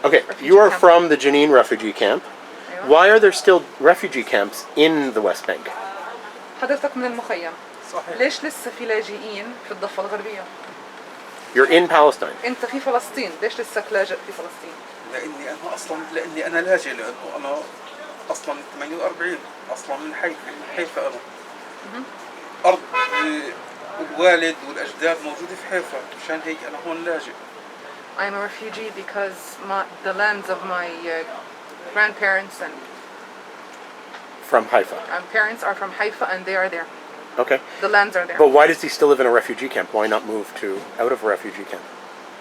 Okay, you are from the Jenin refugee camp. Why are there still refugee camps in the West Bank? حضرتك من المخيم. صحيح. ليش لسه في لاجئين في الضفة الغربية؟ You're in Palestine. أنت في فلسطين، ليش لسه لاجئ في فلسطين؟ لأني أنا لاجئ، لأنه أنا أصلا من 48 أصلا من حيفا أنا. أرض الوالد والأجداد موجودة في حيفا، مشان هيك أنا هون لاجئ. I am a refugee because the lands of my grandparents and From Haifa. parents are from Haifa and they are there. Okay. The lands are there. But why does he still live in a refugee camp? Why not move out of a refugee camp?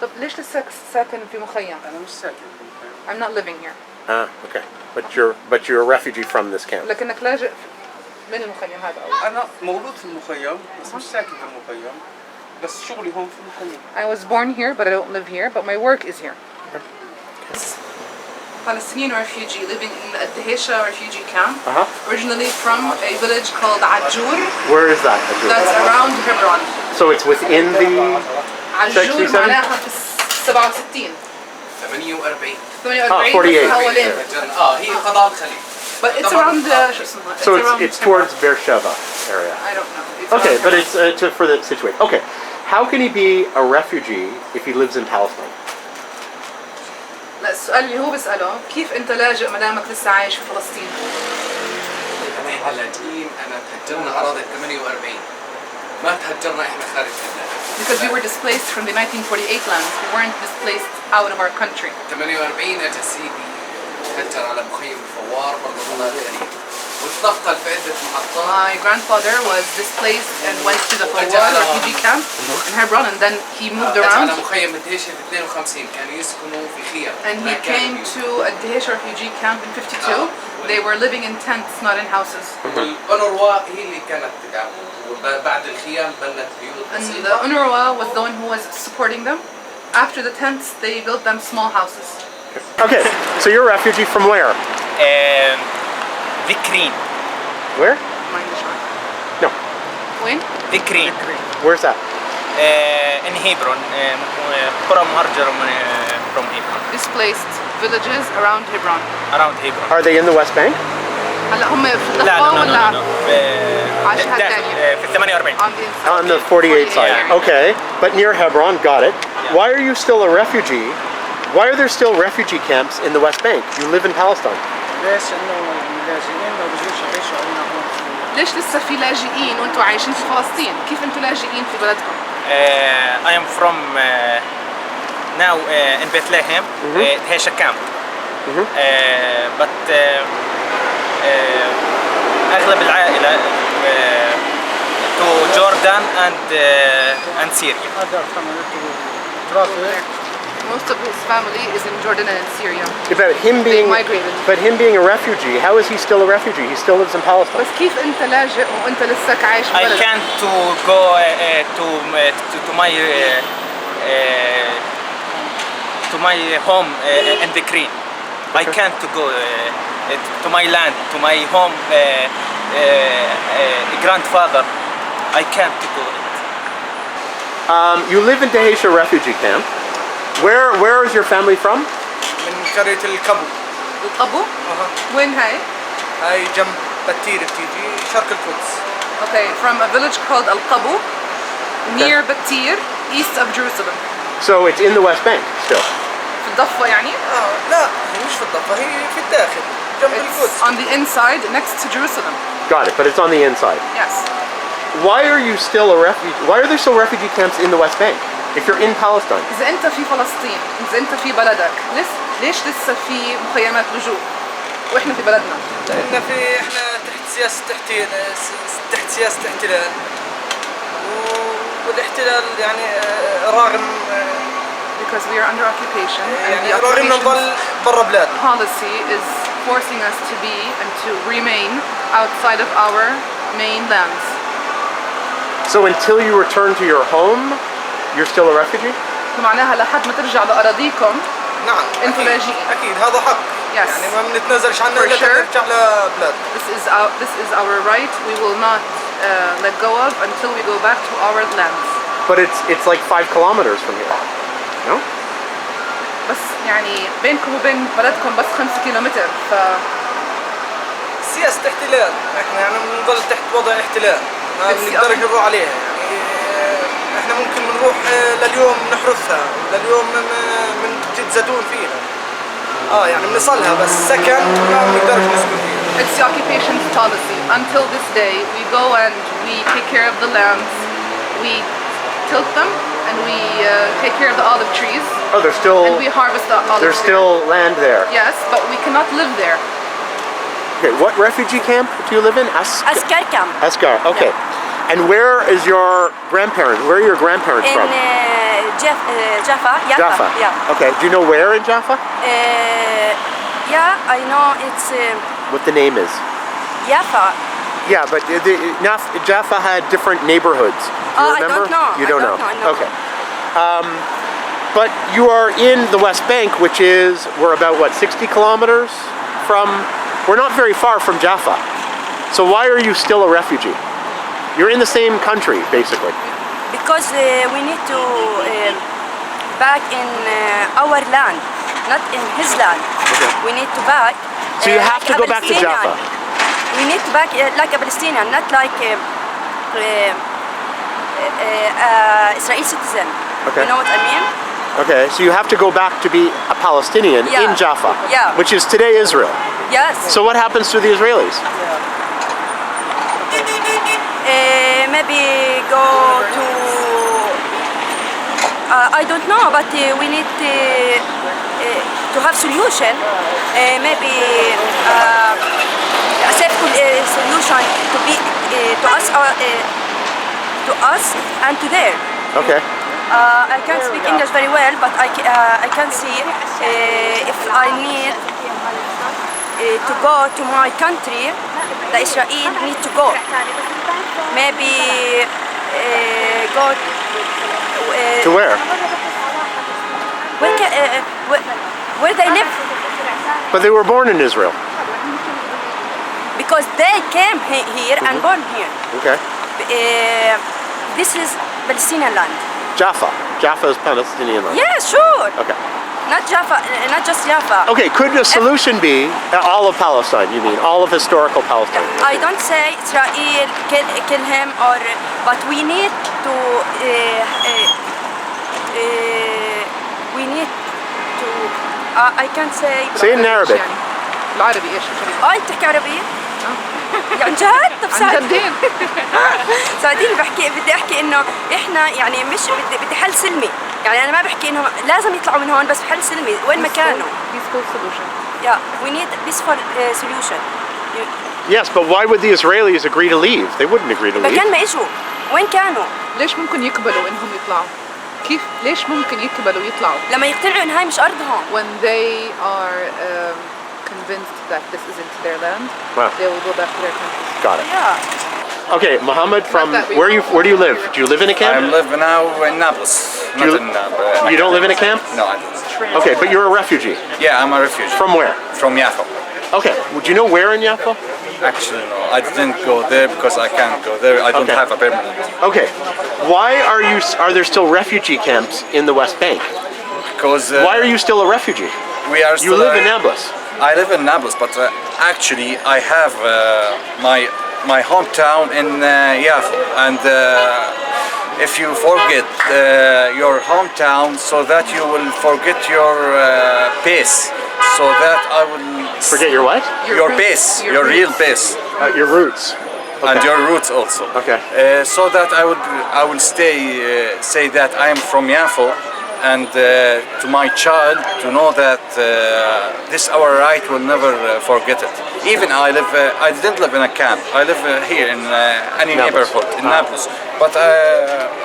طب ليش لسه ساكن في مخيم؟ أنا مش ساكن في المخيم. I'm not living here. Ah, okay. But you're a refugee from this camp. لكنك لاجئ من المخيم هذا. أنا مولود في المخيم بس مش ساكن في المخيم. بس شغلي هون في المخيم. I was born here but I don't live here, but my work is here. Palestinian refugee living in the Dheisha refugee camp, originally from a village called Ajur. Where is that? That's around Hebron. So it's within the Ajur معناها في 67. 48. حوالين. هي قضاء الخليج. But it's around So it's towards Beersheba area. I don't know. Okay, but it's for the situation. Okay, how can he be a refugee if he lives in Palestine? لا السؤال اللي هو بيسأله كيف أنت لاجئ مدامك لسه عايش في فلسطين؟ احنا لاجئين تهجرنا أراضي 48 ما تهجرنا احنا خارج البلاد. Because we were displaced from the 1948 lands. We weren't displaced out of our country. 48 اجى سيدي تهجر على مخيم الفوار برضه ضلال الخليج وتنقل في عدة محطات. My grandfather was displaced and went to the Fawwar refugee camp in Hebron, and then he moved around. على مخيم الدهيشة في 52 كانوا يسكنوا في خيام. And he came to a Dheisha refugee camp in 52. They were living in tents, not in houses. الأونروا هي اللي كانت تدعم بعد الخيام بنت بيوت. And the UNRWA was the one who was supporting them. After the tents, they built them small houses. Okay, so you're a refugee from where? ذكرين. Where? Mind the shot. No. When? ذكرين. Where's that? In Hebron. قرى مهجرة from Hebron. Displaced villages around Hebron. Around Hebron. Are they in the West Bank? هلا هم في لا الضفة ولا no. على الجهة الثانية؟ في 48. On the 48 side. Okay, but near Hebron, got it. Why are you still a refugee? Why are there still refugee camps in the West Bank? You live in Palestine. ليش إنه اللاجئين ما بيجوش يعيشوا عنا هون؟ ليش لسه في لاجئين وانتم عايشين في فلسطين؟ كيف انتم لاجئين في بلدكم؟ I am from now in Bethlehem, Dheisha camp. But أغلب العائلة to Jordan and Syria. Most of his family is in Jordan and in Syria. They migrated. But him being a refugee, how is he still a refugee? He still lives in Palestine. بس كيف أنت لاجئ وأنت لسه عايش في I بلدك؟ can't to go to my home in the Green. I can't to go to my land, to my home grandfather. I can't to go. You live in Dheisha refugee camp. Where is your family from? من قرية القبو. القبو؟ وين هاي؟ هاي جنب بتير بتيجي شرق القدس. Okay, from a village called Al-Qabu, near Batir, east of Jerusalem. So it's in the West Bank still. في الضفة يعني؟ لا هي مش في الضفة هي في الداخل جنب القدس. It's on the inside, next to Jerusalem. Got it, but it's on the inside. Yes. Why are you still a refugee? Why are there still refugee camps in the West Bank if you're in Palestine? إذا أنت في فلسطين، إذا أنت في بلدك، ليش لسه في مخيمات لجوء وإحنا في بلدنا؟ لأن إحنا تحت سياسة احتلال والاحتلال يعني راغم because we are under occupation and the راغم نضل برا بلاد. policy is forcing us to be and to remain outside of our main lands. So until you return to your home, you're still a refugee? معناها لحد ما ترجع لأراضيكم نعم أنتم لاجئين. أكيد هذا حق. Yes. يعني ما بنتنازلش عنه إلا نرجع لبلاد. This is our right. We will not let go of until we go back to our lands. But it's like 5 kilometers from here. No? بس يعني بينكم وبين بلدكم بس 5 كيلومتر سياسة احتلال، احنا يعني بنضل تحت وضع احتلال ما بنقدر نروح عليها يعني احنا ممكن بنروح لليوم نحرثها ولليوم بنجد زيتون فيها يعني بنصلها بس سكن ما بنقدرش نسكن فيها. It's the occupation's policy. Until this day, we go and we take care of the lands, we tilt them, and we take care of the olive trees. Oh, there's still And we harvest the olive there's trees. still land there. Yes, but we cannot live there. Okay, what refugee camp do you live in? Askar camp. Asgar. Okay. And where is your grandparents? Where are your grandparents In from? Jaffa. Jaffa. Yeah. Okay. Do you know where in Jaffa? Yeah, I know it's What the name is? Jaffa. Yeah, but Jaffa had different neighborhoods. Do you I remember? don't know. You I don't don't know. know, no. Okay. But you are in the West Bank, which is we're about what 60 kilometers from. We're not very far from Jaffa. So why are you still a refugee? You're in the same country, basically. Because we need to back in our land, not in his land. Okay. We need to back. So you have like to a go back to Palestinian. Jaffa. We need to back like a Palestinian, not like Israeli citizen. Okay. You know what I mean? Okay, so you have to go back to be a Palestinian Yeah. in Jaffa, Yeah. which is today Israel. Yes. So what happens to the Israelis? Maybe go to. I don't know, but we need to have solution. Maybe a safe solution to be to us and to there. Okay. I can't speak English very well, but I can see if I need to go to my country, the Israel need to go. Maybe go To where? where they live, But they were born in Israel. because they came here and born here. Okay. This is Palestinian land. Jaffa. Jaffa is Palestinian land. Yeah, sure. Okay. Not Jaffa, not just Jaffa. Okay, could a solution be all of Palestine, you mean? All of historical Palestine? I don't say Israel kill him, but we need to we need to I can't say. Say it in Arabic. يعني بالعربي ايش الكلمة؟ انت تحكي عربي؟ يعني جد؟ طب عن ساعديني جدين. ساعديني بدي احكي انه احنا يعني مش بدي حل سلمي، يعني انا ما بحكي انه لازم يطلعوا من هون بس حل سلمي وين ما كانوا. Peaceful solution. Yeah, we need peaceful solution. Yes, but why would the Israelis agree to leave? They wouldn't agree to leave. مكان ما اجوا، وين كانوا؟ ليش ممكن يقبلوا انهم يطلعوا؟ كيف ليش ممكن يقبلوا يطلعوا؟ لما يقتنعوا ان هاي مش ارضهم. When they are convinced that this isn't their land, Wow. they will go back to their country. Got it. Yeah. Okay, Mohammed, from Not that we- where do you live? Do you live in a camp? I live now in Nablus. Do you- Not in You don't live in a camp? No, I don't. Okay, but you're a refugee. Yeah, I'm a refugee. From where? From Yafa. Okay, would you know where in Jaffa? Actually, no, I didn't go there because I can't go there. I don't Okay. have a permit. Okay, why are there still refugee camps in the West Bank? Because Why are you still a refugee? we are You still, live in Nablus. I live in Nablus, but actually I have my hometown in Yafa, and if you forget your hometown, so that you will forget your base, so that I will Forget your what? your roots, base, your your real roots. base. Your roots. And Okay. your roots also. Okay. So that I will say that I am from Yafa, and to my child to know that this our right will never forget it. Even I didn't live in a camp. I live here in any Nablus. neighborhood in Nablus. But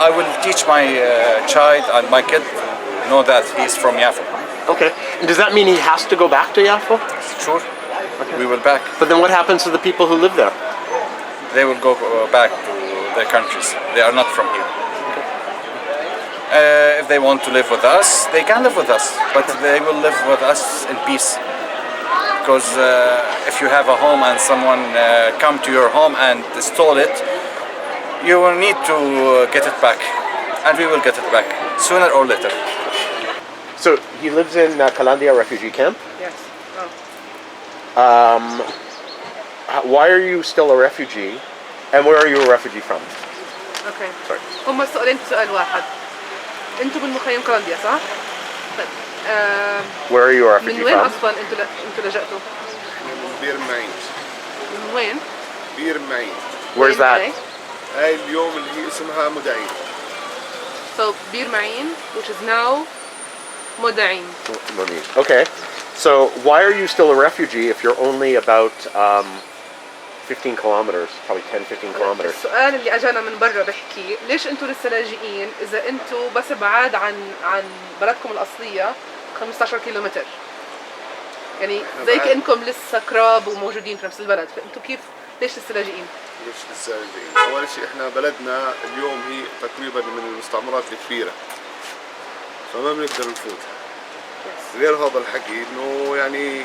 I will teach my child and my kid to know that he's from Yafa. Okay. And does that mean he has to go back to Jaffa? Sure. We will back. But then what happens to the people who live there? They will go back to their countries. They are not from here. If they want to live with us, they can live with us, but they will live with us in peace. Because if you have a home and someone come to your home and stole it, you will need to get it back, and we will get it back sooner or later. So he lives in Kalandia refugee camp. Yes. Oh. Why are you still a refugee? And where are you a refugee from? اوكي. Sorry. هم السؤالين في سؤال واحد. انتوا بالمخيم كولومبيا صح؟ طيب Where are you a refugee من وين from? اصلا انتوا لجأتوا؟ من بير معين. من وين؟ بير معين. Where's that? هاي اليوم اللي هي اسمها مدعين. So بير معين, which is now مدعين. Okay. So why are you still a refugee if you're only about 15 kilometers, probably 10-15 kilometers? السؤال اللي اجانا من برا بحكي ليش انتوا لسه لاجئين اذا انتوا بس بعاد عن بلدكم الاصليه 15 كيلومتر؟ يعني زي كانكم لسه قراب وموجودين في نفس البلد، فانتوا كيف ليش لسه لاجئين؟ ليش لسه لاجئين؟ أول شيء إحنا بلدنا اليوم هي تقريبا من المستعمرات الكبيرة. فما بنقدر نفوت. غير هذا الحكي إنه يعني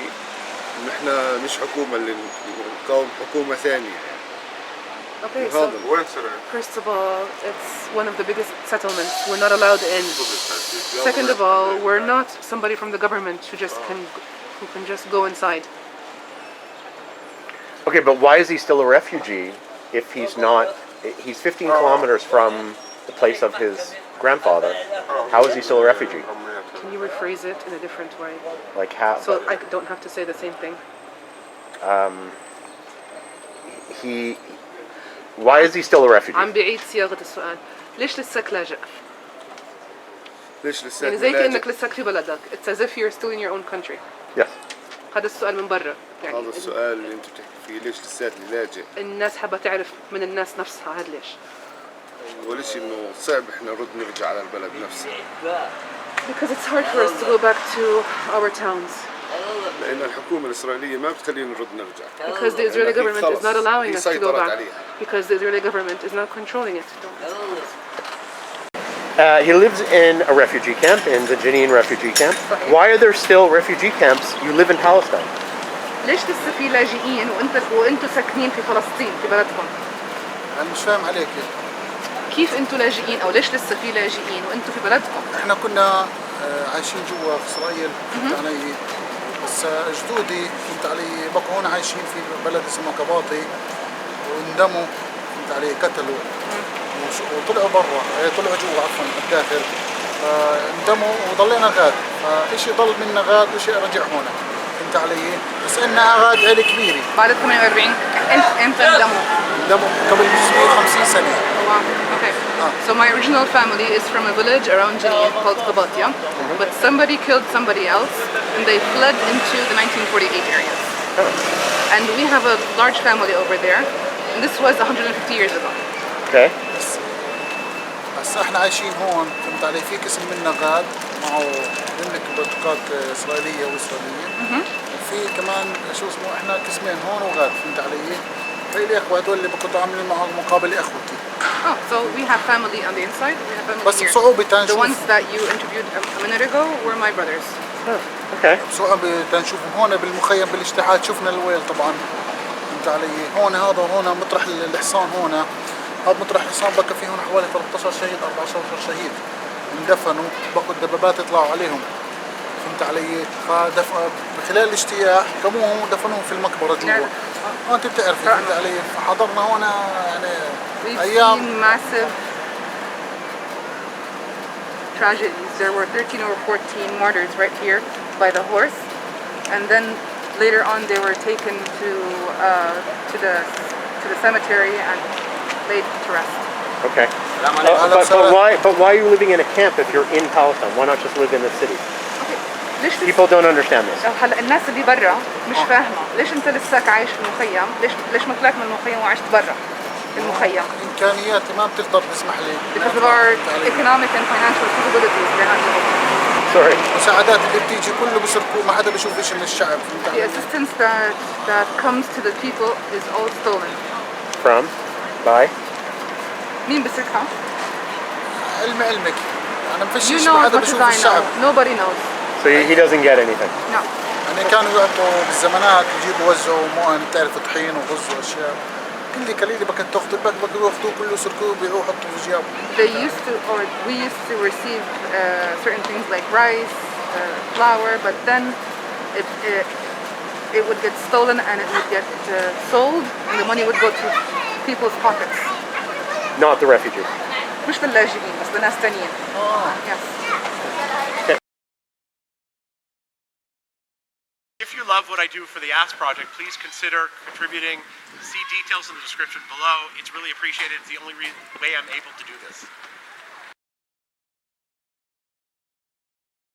نحن مش حكومة اللي نقاوم حكومة ثانية. Okay, so first of all, it's one of the biggest settlements. We're not allowed in. Second of all, we're not somebody from the government who can just go inside. Okay, but why is he still a refugee if he's not? He's 15 kilometers from the place of his grandfather. How is he still a refugee? Can you rephrase it in a different way? Like how? So I don't have to say the same thing. Why is he still a refugee? عم بعيد صياغة السؤال. ليش لسك لاجئ؟ ليش لسه يعني زي كأنك لسك في بلدك. It's as if you're still in your own country. Yes. هذا السؤال من برا. يعني هذا السؤال اللي انت بتحكي فيه ليش لساتني لاجئ؟ الناس حابة تعرف من الناس نفسها هذا ليش؟ أول شيء إنه صعب إحنا نرجع على البلد نفسه. Because it's hard for us to go back to our towns. لأن الحكومة الإسرائيلية ما بتخلينا نرجع. Because the Israeli government is not allowing us to go back. عليها. Because the Israeli government is not controlling it. He lives in a refugee camp, in the Jenin refugee camp. Why are there still refugee camps? You live in Palestine. ليش لسه في لاجئين وانتوا ساكنين في فلسطين في بلدكم؟ أنا مش فاهم عليك. كيف انتوا لاجئين او ليش لسه في لاجئين وانتوا في بلدكم؟ احنا كنا عايشين جوا في اسرائيل فهمت علي، بس جدودي فهمت علي بقوا هون عايشين في بلد اسمه كباطي واندموا فهمت علي قتلوا وطلعوا برا، طلعوا جوا عفوا بالداخل، اندموا وضلينا غاد، فإشي ضل منا غاد وشيء رجع هون فهمت علي، بس إنها غاد عيلة كبيرة. بعد 48 امتى اندموا؟ اندموا قبل 50 سنة. Okay. So my original family is from a village around Jenin called Kabatia, but somebody killed somebody else and they fled into the 1948 areas. And we have a large family over there, and this was 150 years ago. Okay. هسا احنا عايشين هون فهمت علي، في قسم منا غاد معه هن بطاقات اسرائيليه واسرائيليه وفي كمان شو اسمه احنا قسمين هون وغاد فهمت علي، في لي اخوه هدول اللي كنت عاملين معهم مقابل اخوتي. Oh, so we have family on the inside, we have family بس here. بصعوبة The تنشوف. ones that you interviewed a minute ago were my brothers. Okay. بصعوبة تنشوفهم هون بالمخيم بالاجتاحات، شفنا الويل طبعا فهمت علي، هون هذا هون مطرح الحصان، هون هذا مطرح الحصان بقى فيه هون حوالي 13 شهيد 14 شهيد اندفنوا، بقوا الدبابات يطلعوا عليهم فهمت علي، خلال الاجتياح كموهم ودفنوهم في المقبرة جوا. انت بتعرفي فهمت علي، فحضرنا هون يعني We've ايام seen massive tragedies. There were 13 or 14 martyrs right here by the horse, and then later on they were taken to the cemetery and laid to rest. Okay. But why are you living in a camp if you're in Palestine? Why not just live in the city? People don't understand this. هلا الناس اللي برا مش فاهمة ليش انت لساك عايش في المخيم؟ ليش ما طلعت من المخيم وعشت برا في المخيم؟ امكانياتي ما بتقدر تسمح لي. Because of our economic and financial capabilities, we're not able. Sorry. المساعدات اللي بتيجي كله بيسرقوا، ما حدا بيشوف ايش من الشعب. The assistance that comes to the people is all stolen. From? By? مين بيسرقها؟ علمك انا You مفشش know ما as حدا much as بيشوف I الشعب. know. Nobody knows. So he doesn't get anything? No. يعني كانوا يعطوا بالزمانات يجيبوا يوزعوا مؤن بتعرف طحين ورز واشياء، كل قليله بقى تاخذوا الباقي بقى ياخذوه كله يسرقوه ويبيعوه يحطوا في جيابهم. We used to receive certain things like rice, flour, but then it would get stolen and it would get sold, and the money would go to people's pockets. Not the refugee. مش للاجئين بس لناس تانيين. Yes. If you love what I do for the Ask Project, please consider contributing. See details in the description below. It's really appreciated. It's the only way I'm able to do this.